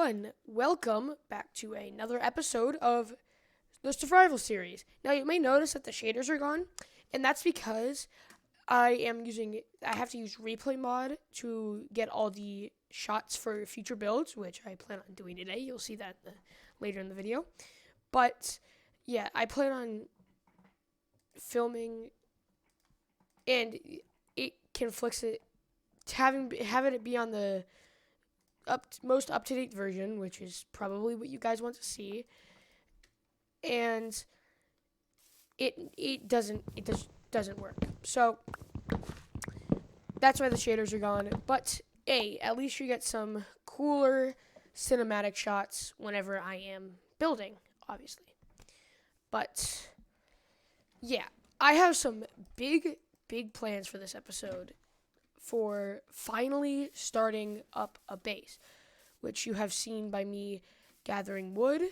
everyone, welcome back to another episode of the Survival Series. Now you may notice that the shaders are gone, and that's because I have to use replay mod to get all the shots for future builds, which I plan on doing today. You'll see that later in the video. But yeah, I plan on filming, and it conflicts it, having it be on the most up to date version, which is probably what you guys want to see, and it doesn't work. So that's why the shaders are gone. But at least you get some cooler cinematic shots whenever I am building, obviously. But yeah, I have some big plans for this episode for finally starting up a base, which you have seen by me gathering wood.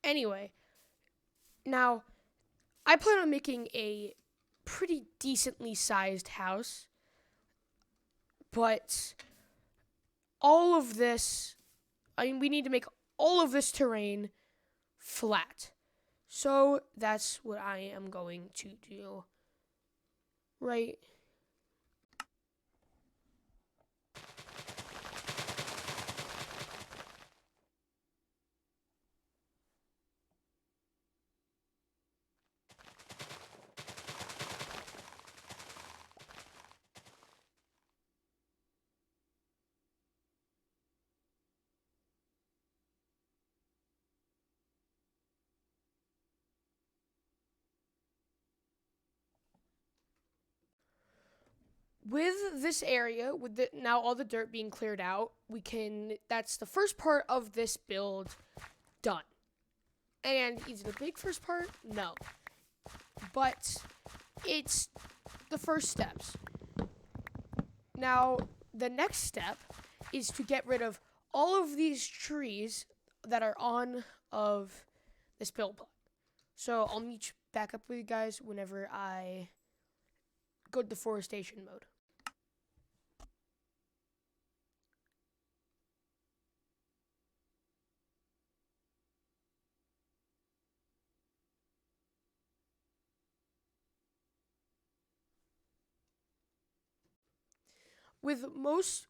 Anyway, now I plan on making a pretty decently sized house, but all of this, we need to make all of this terrain flat. So that's what I am going to do right. With this area, now all the dirt being cleared out, that's the first part of this build done. And is it a big first part? No. But it's the first steps. Now, the next step is to get rid of all of these trees that are on of this build plot. So I'll meet back up with you guys whenever I go to deforestation mode. With most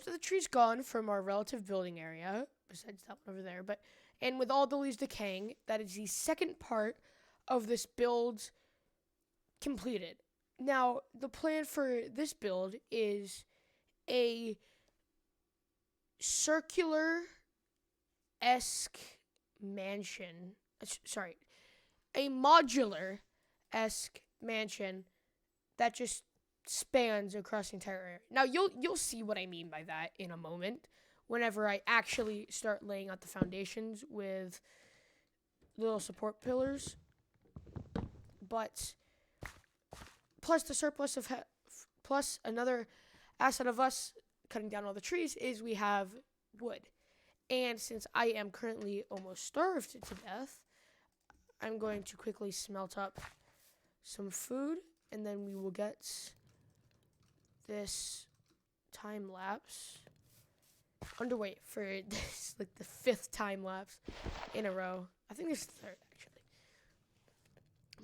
of the trees gone from our relative building area, besides that one over there, and with all the leaves decaying, that is the second part of this build completed. Now, the plan for this build is a circular esque mansion. Sorry, a modular esque mansion that just spans across the entire area. Now you'll see what I mean by that in a moment, whenever I actually start laying out the foundations with little support pillars. But plus the surplus of plus another asset of us cutting down all the trees is we have wood. And since I am currently almost starved to death, I'm going to quickly smelt up some food, and then we will get this time lapse underway for this, like the 5th time lapse in a row. I think it's the 3rd, actually.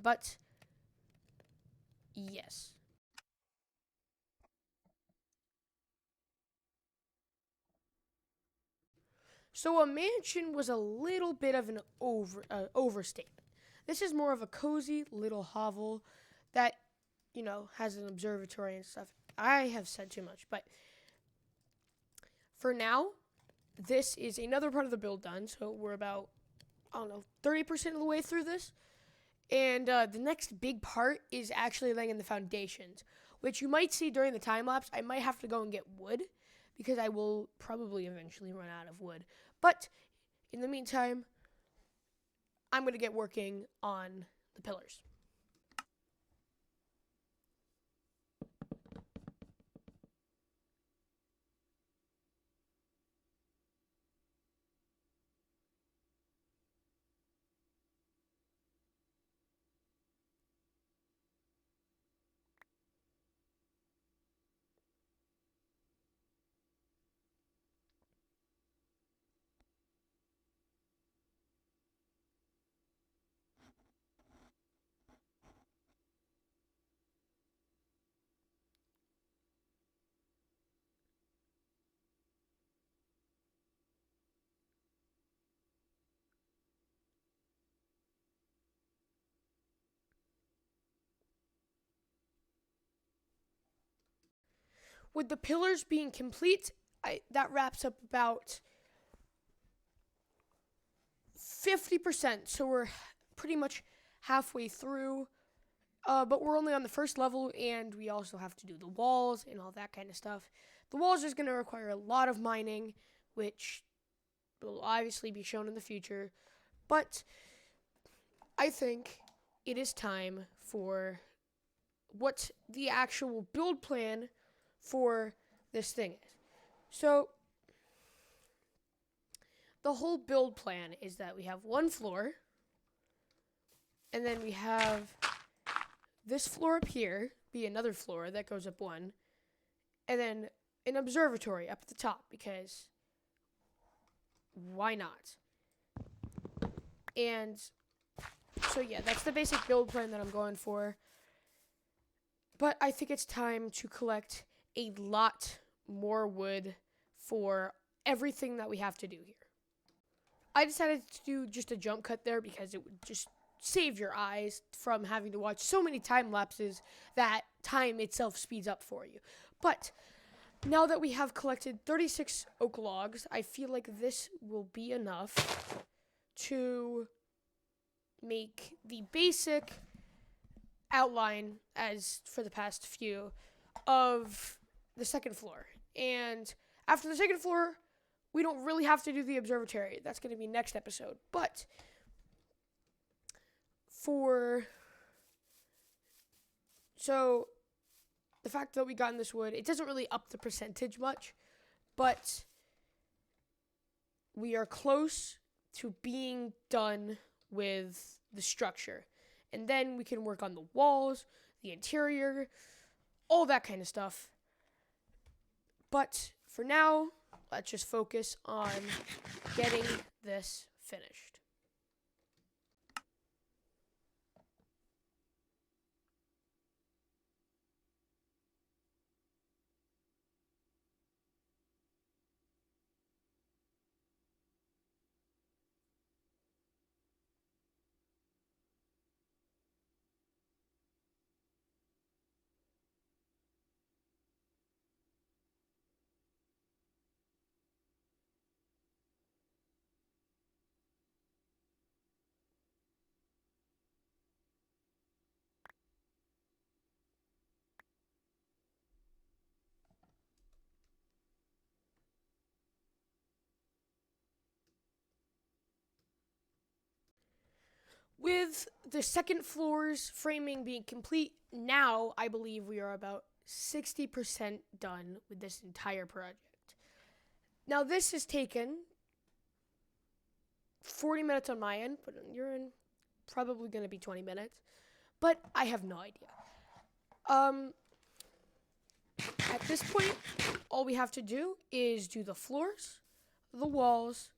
But yes. So a mansion was a little bit of an overstatement. This is more of a cozy little hovel that, has an observatory and stuff. I have said too much, but for now, this is another part of the build done. So we're about, 30% of the way through this. And the next big part is actually laying in the foundations, which you might see during the time lapse. I might have to go and get wood because I will probably eventually run out of wood. But in the meantime, I'm going to get working on the pillars. with the pillars being complete, that wraps up about 50%. So we're pretty much halfway through. But we're only on the first level, and we also have to do the walls and all that kind of stuff. The walls is going to require a lot of mining, which will obviously be shown in the future. But I think it is time for what the actual build plan for this thing is. So the whole build plan is that we have one floor, and then we have this floor up here be another floor that goes up one, and then an observatory up at the top, because why not? And so yeah, that's the basic build plan that I'm going for. But I think it's time to collect a lot more wood for everything that we have to do here. I decided to do just a jump cut there because it would just save your eyes from having to watch so many time lapses that time itself speeds up for you. But now that we have collected 36 oak logs, I feel like this will be enough to make the basic outline, as for the past few, of the second floor. And after the second floor, we don't really have to do the observatory. That's going to be next episode. But so the fact that we got in this wood, it doesn't really up the percentage much, but we are close to being done with the structure. And then we can work on the walls, the interior, all that kind of stuff. But for now, let's just focus on getting this finished. With the second floor's framing being complete, now I believe we are about 60% done with this entire project. Now, this has taken 40 minutes on my end, but on your end, probably going to be 20 minutes. But I have no idea. At this point, all we have to do is do the floors, the walls,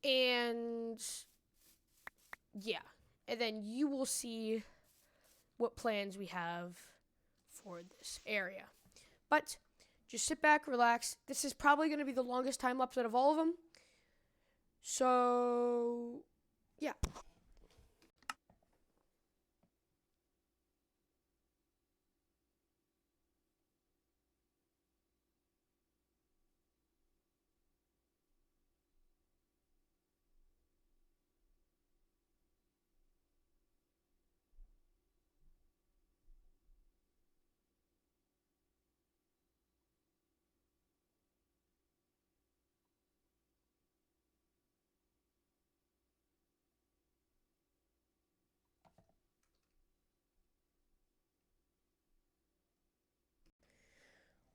and yeah. And then you will see what plans we have for this area. But just sit back, relax. This is probably going to be the longest time lapse out of all of them. So, yeah.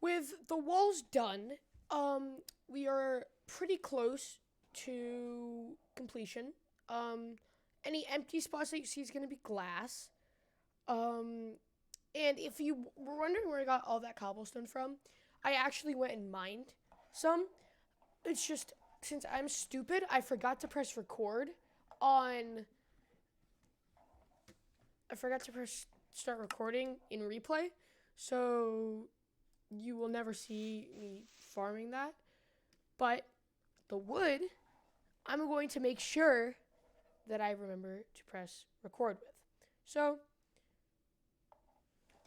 With the walls done, we are pretty close to completion. Any empty spots that you see is going to be glass. And if you were wondering where I got all that cobblestone from, I actually went and mined some. It's just, since I'm stupid, I forgot to press record on. I forgot to press start recording in replay. So you will never see me farming that. But the wood, I'm going to make sure that I remember to press record with. So,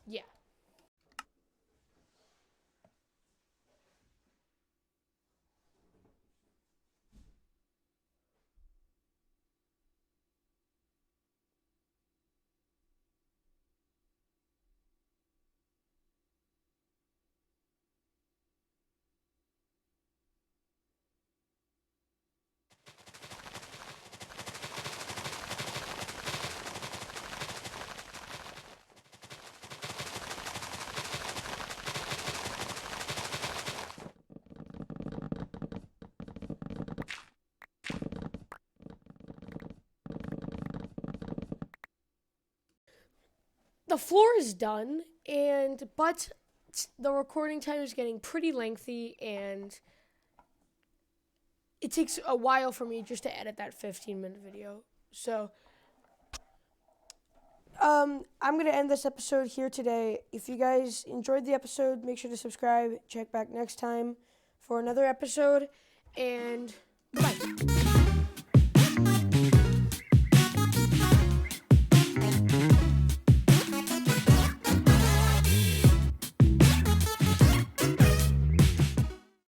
yeah. the floor is done, but the recording time is getting pretty lengthy, and it takes a while for me just to edit that 15-minute video. So, I'm going to end this episode here today. If you guys enjoyed the episode, make sure to subscribe. Check back next time for another episode, and bye.